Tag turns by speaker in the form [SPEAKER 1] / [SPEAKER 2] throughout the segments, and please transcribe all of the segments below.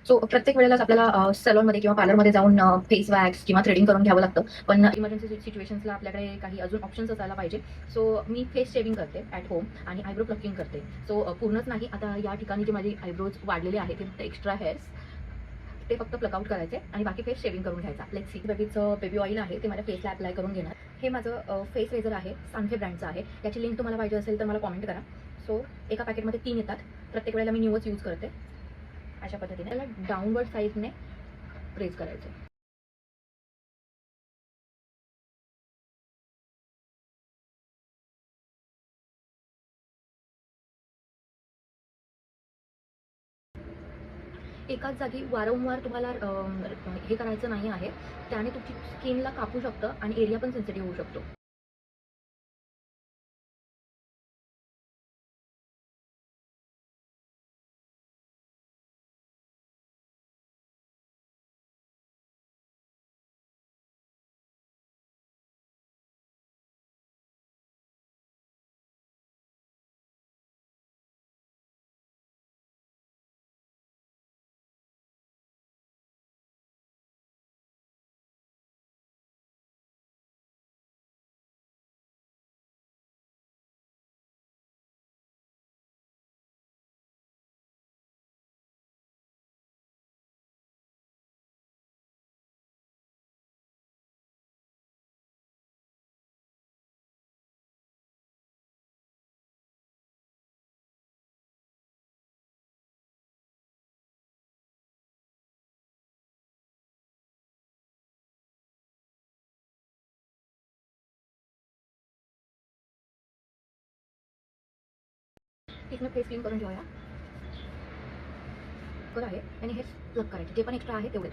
[SPEAKER 1] So प्रत्येक वेळेलाच आपल्याला सॅलॉनमध्ये किंवा पार्लरमध्ये जाऊन फेस वॅक्स किंवा थ्रेडिंग करून घ्यावं लागतं. पण इमर्जन्सी सिच्युएशन्सला आपल्याकडे काही अजून ऑप्शन्स असायला पाहिजे. सो मी फेस शेविंग करते ॲट होम आणि आयब्रो प्लकिंग करते. सो पूर्णच नाही, आता या ठिकाणी जे माझे आयब्रोज वाढलेले आहेत ते फक्त एक्स्ट्रा हेअर्स ते फक्त प्लकआउट करायचे आणि बाकी फेस शेविंग करून घ्यायचा. Let's see. बेबीचं बेबी ऑइल आहे ते माझ्या फेसला अप्लाय करून घेणार. हे माझं फेस रेझर आहे, सांथे ब्रँडचं आहे. याची लिंक तुम्हाला पाहिजे असेल तर मला कॉमेंट करा. सो एका पॅकेटमध्ये 3 येतात. प्रत्येक वेळेला मी न्यूच यूज करते. अशा पद्धतीने त्याला डाऊनवर्ड साईडने प्रेस करायचं. एकाच जागी वारंवार तुम्हाला हे करायचं नाही आहे. त्याने तुमची स्किनला कापू शकतं आणि एरिया पण सेन्सिटिव्ह होऊ शकतो. तिथनं फेस क्लीन करून घेऊया. आहे आणि हे प्लग करायचे, जे पण एक्स्ट्रा आहे तेवढे.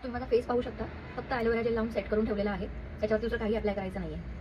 [SPEAKER 1] तुम्ही माझा फेस पाहू शकता. फक्त ॲलोवेरा जेल लावून सेट करून ठेवलेला आहे. त्याच्यावरती दुसरं काही अप्लाय करायचं नाही आहे.